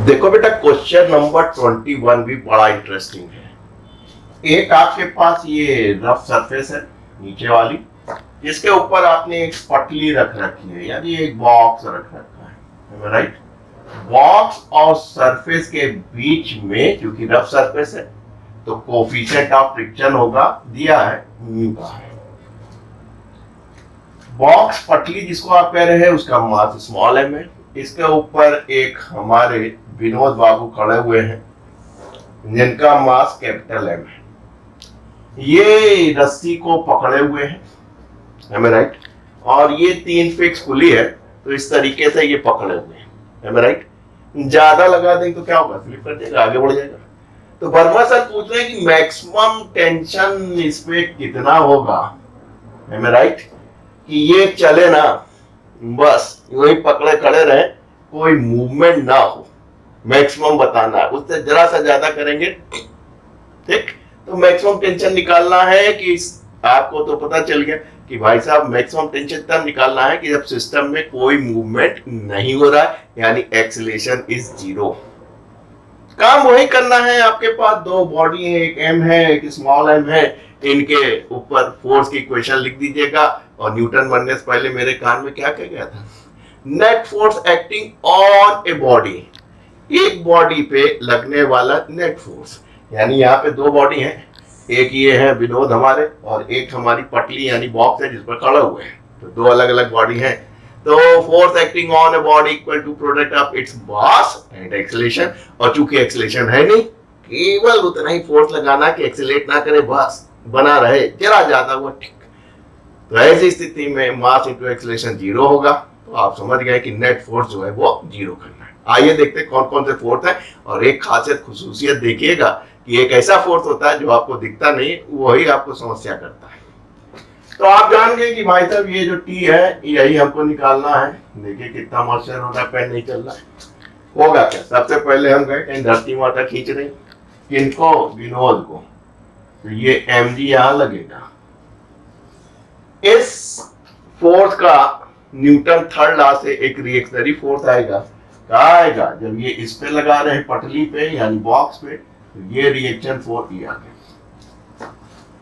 देखो बेटा, question number 21 भी बड़ा इंटरेस्टिंग है। एक आपके पास ये रफ सरफेस है नीचे वाली, जिसके ऊपर आपने एक पटली रख रखी है, यानी एक बॉक्स रख रखा है, राइट। बॉक्स और सरफेस के बीच में क्योंकि रफ सरफेस है तो कोफिशिएंट ऑफ फ्रिक्शन होगा, दिया है म्यू का है। बॉक्स पटली जिसको आप कह रहे हैं उसका मास स्मॉल एम है। इसके ऊपर एक हमारे विनोद बाबू खड़े हुए हैं जिनका मास कैपिटल एम है। ये रस्सी को पकड़े हुए हैं, राइट। और ये 3 फिक्स पुली है, तो इस तरीके से ये पकड़े हुए हैं, राइट। ज्यादा लगा दें तो क्या होगा, स्लिप कर जाएगा, आगे बढ़ जाएगा। तो वर्मा सर पूछ रहे हैं कि मैक्सिमम टेंशन इस पे कितना होगा, राइट। कि ये चले ना, बस वही पकड़े खड़े रहे, कोई मूवमेंट ना हो, मैक्सिमम बताना है। उससे जरा सा ज्यादा करेंगे, ठीक। तो मैक्सिमम टेंशन निकालना है कि आपको तो पता चल गया कि भाई साहब मैक्सिमम टेंशन तब निकालना है कि जब सिस्टम में कोई मूवमेंट नहीं हो रहा है, यानी एक्सीलरेशन इज 0। काम वही करना है। आपके पास 2 बॉडी है, एक एम है एक स्मॉल एम है, इनके ऊपर फोर्स की इक्वेशन लिख दीजिएगा। और न्यूटन बनने से पहले मेरे कान में क्या कह गया था, net force acting on a body, एक बॉडी पे लगने वाला नेट फोर्स। यानी यहाँ पे 2 बॉडी हैं, एक ये है विनोद हमारे और एक हमारी पटली यानी बॉक्स है जिस पर खड़े हुए हैं, तो 2 अलग अलग बॉडी हैं। तो force acting on a body equal to product of its mass and acceleration. और चूंकि एक्सीलरेशन है नहीं, केवल उतना ही फोर्स लगाना कि एक्सीलरेट ना करे, बस बना रहे, जरा ज्यादा हुआ ठीक। तो ऐसी स्थिति में मास इंटू एक्सीलरेशन 0 होगा। तो आप समझ गए कि नेट फोर्स जो है वो 0 करना है। आइए देखते हैं कौन कौन से फोर्स है। और एक खासियत खुसूसियत देखिएगा कि एक ऐसा फोर्स होता है जो आपको दिखता नहीं, वही आपको समस्या करता है। तो आप जान गए कि भाई साहब ये जो टी है यही हमको निकालना है। देखिए कितना मॉइस्चर हो रहा है, पेन नहीं चल रहा है। होगा क्या, सबसे पहले हम गए कहीं धरती माता खींच रही, किनको, विनोद को। तो ये एम जी यहां लगेगा। इस फोर्स का न्यूटन थर्ड लॉ से एक रिएक्शनरी फोर्स आएगा। क्या आएगा, जब ये इस पे लगा रहे पटली पे यानी बॉक्स पे, तो ये रिएक्शन फोर्स ये आ गया।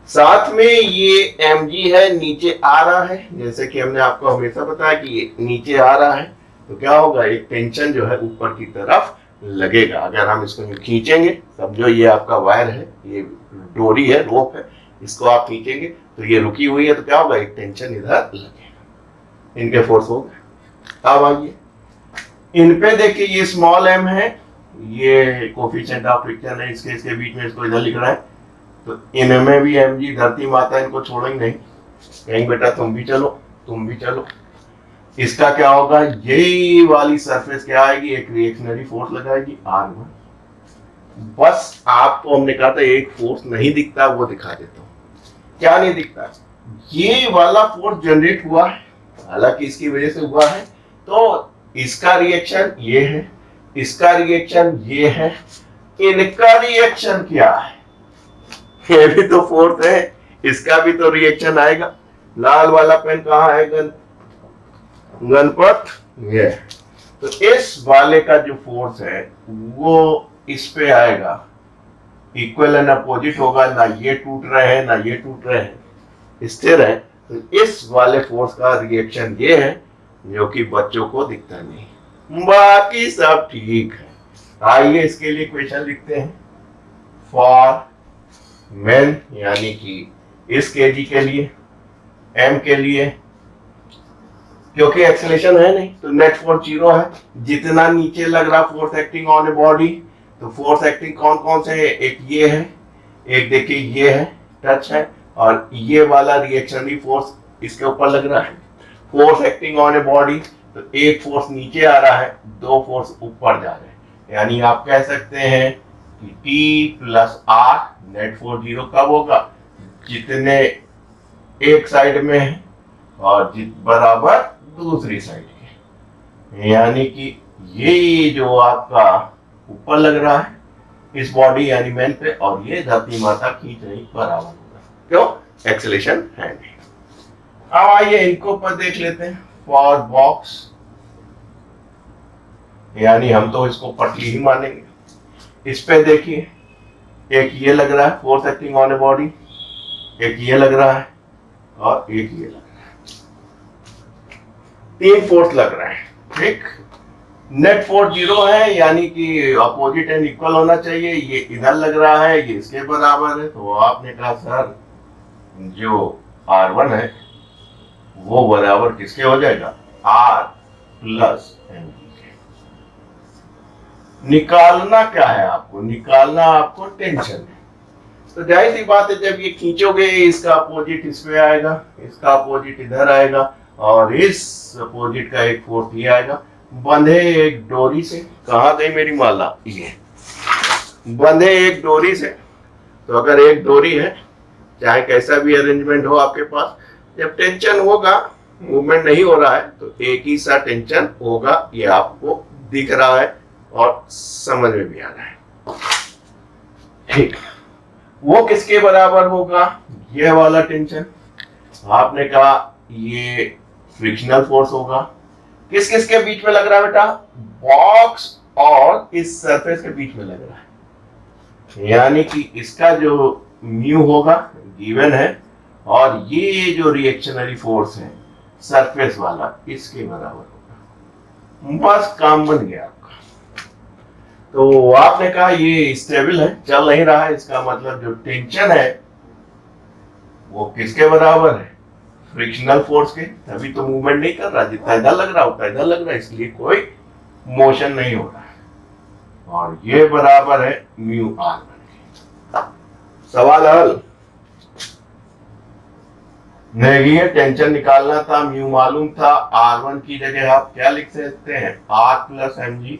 साथ में ये mg है, नीचे आ रहा है, जैसे कि हमने आपको हमेशा बताया कि ये नीचे आ रहा है, तो क्या होगा, एक टेंशन जो है ऊपर की तरफ लगेगा। अगर हम इसको खींचेंगे, समझो ये आपका वायर है, ये डोरी है, रोप है, इसको आप खींचेंगे तो ये रुकी हुई है, तो क्या होगा, एक टेंशन इधर लगेगा। इनके फोर्स हो गए। अब आइए इन पे देखिए, ये स्मॉल m है, ये कोफिशिएंट ऑफ फ्रिक्शन है, इसके बीच में इसको इधर लिख रहा है। तो इनमें भी mg, धरती माता इनको छोड़ेंगे नहीं, कहीं बेटा तुम भी चलो, तुम भी चलो। इसका क्या होगा, यही वाली सरफेस क्या आएगी, एक रिएक्शनरी फोर्स लगाएगी R1। बस आपको हमने कहा था एक फोर्स नहीं दिखता, वो दिखा देता हूं। क्या नहीं दिखता, ये वाला फोर्स जनरेट हुआ है, हालांकि इसकी वजह से हुआ है। तो इसका रिएक्शन ये है, इसका रिएक्शन ये है, इनका रिएक्शन क्या है, ये भी तो फोर्स है, इसका भी तो रिएक्शन आएगा। लाल वाला पेन कहाँ है, गणपत, ये। तो इस वाले का जो फोर्स है वो इस पे आएगा, इक्वल एंड अपोजिट होगा, ना ये टूट रहे हैं ना ये टूट रहे हैं, स्थिर है। तो इस वाले फोर्स का रिएक्शन ये है, जो कि बच्चों को दिखता नहीं, बाकी सब ठीक है। आइए इसके लिए क्वेश्चन लिखते हैं। फॉर मेन, यानी कि इस केजी के लिए, एम के लिए, क्योंकि एक्सीलरेशन है नहीं तो नेट फोर्स 0 है। जितना नीचे लग रहा force acting on a body, तो फोर्स एक्टिंग कौन कौन से है, एक ये है, एक देखिए ये है, टच है, और ये वाला रिएक्शनरी फोर्स इसके ऊपर लग रहा है। Force acting on a body, तो एक फोर्स नीचे आ रहा है, 2 फोर्स ऊपर जा रहे हैं, यानी आप कह सकते हैं कि T plus R net force 0 कब होगा, जितने एक साइड में है और बराबर दूसरी साइड के, यानी कि ये जो आपका ऊपर लग रहा है इस बॉडी यानी मैन पे, और ये धरती माता खींच रही, बराबर होगा। क्यों, एक्सीलरेशन है नहीं। अब आइए इनको पर देख लेते हैं। फॉर बॉक्स यानी हम तो इसको पतली ही मानेंगे। इस पे देखिए, एक ये लग रहा है force acting on a body, एक ये लग रहा है और एक ये लग रहा है, 3 फोर्स लग रहा है। ठीक, नेट फोर्स 0 है, यानी कि अपोजिट एंड इक्वल होना चाहिए। ये इधर लग रहा है, ये इसके बराबर है। तो आपने कहा सर जो R1 है वो बराबर किसके हो जाएगा, R प्लस एम। निकालना क्या है आपको, निकालना आपको टेंशन है। तो जाहिर सी बात है, जब ये खींचोगे इसका अपोजिट इसमें आएगा, इसका अपोजिट इधर आएगा और इस अपोजिट का एक फोर्स ये आएगा। बंधे एक डोरी से, कहाँ गई मेरी माला, ये बंधे एक डोरी से। तो अगर एक डोरी है, चाहे कैसा भी अरेंजमेंट हो आपके पास, जब टेंशन होगा, मूवमेंट नहीं हो रहा है, तो एक ही सा टेंशन होगा। ये आपको दिख रहा है और समझ में भी आ रहा है। ठीक, वो किसके बराबर होगा, ये वाला टेंशन। आपने कहा ये फ्रिक्शनल फोर्स होगा। किस किस के बीच में लग रहा है बेटा, बॉक्स और इस सरफेस के बीच में लग रहा है। यानी कि इसका जो म्यू होगा गिवन है, और ये जो रिएक्शनरी फोर्स है सरफेस वाला, इसके बराबर होगा। बस काम बन गया। तो आपने कहा ये स्टेबल है, चल नहीं रहा है, इसका मतलब जो टेंशन है वो किसके बराबर है, फ्रिक्शनल फोर्स के। तभी तो मूवमेंट नहीं कर रहा, जितना इधर लग रहा उतना इधर लग रहा है, इसलिए कोई मोशन नहीं हो रहा है। और ये बराबर है म्यू R1 के। सवाल हल नहीं है, टेंशन निकालना था, म्यू मालूम था, R1 की जगह आप क्या लिख सकते हैं, R प्लस mg।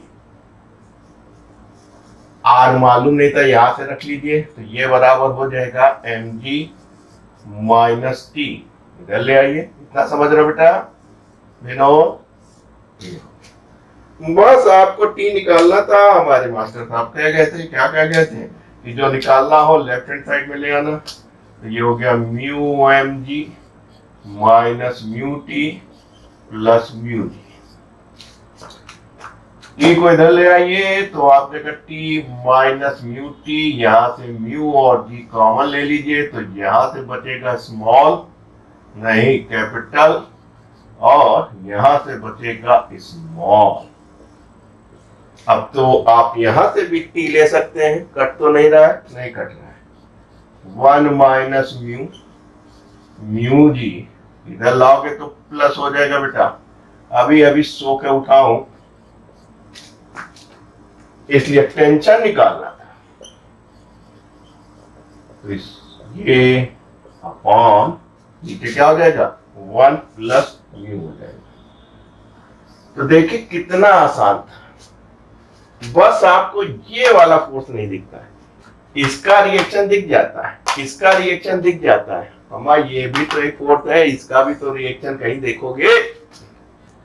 R मालूम नहीं था, यहां से रख लीजिए, तो ये बराबर हो जाएगा mg माइनस टी। इधर ले आइए, इतना समझ रहे बेटा विनोद। बस आपको टी निकालना था। हमारे मास्टर साहब कह गए थे, क्या कह गए थे, कि जो निकालना हो लेफ्ट हैंड साइड में ले आना। तो ये हो गया mu mg minus mu T plus mu G. T को इधर ले आइए, तो आपने कहा टी माइनस म्यू टी, यहां से म्यू और जी कॉमन ले लीजिए, तो यहां से बचेगा स्मॉल नहीं कैपिटल, और यहां से बचेगा स्मॉल। अब तो आप यहां से भी टी ले सकते हैं, कट तो नहीं रहा है, नहीं कट रहा है। 1 माइनस म्यू, म्यू जी इधर लाओगे तो प्लस हो जाएगा बेटा। अभी अभी सो के उठा हूं, इसलिए टेंशन निकालना था। तो ये अपॉन नीचे क्या हो जाएगा, 1 प्लस म्यू हो जाएगा। तो देखिए कितना आसान था। बस आपको ये वाला फोर्स नहीं दिखता है, इसका रिएक्शन दिख जाता है, इसका रिएक्शन दिख जाता है। हमारा ये भी तो एक फोर्स है, इसका भी तो रिएक्शन कहीं देखोगे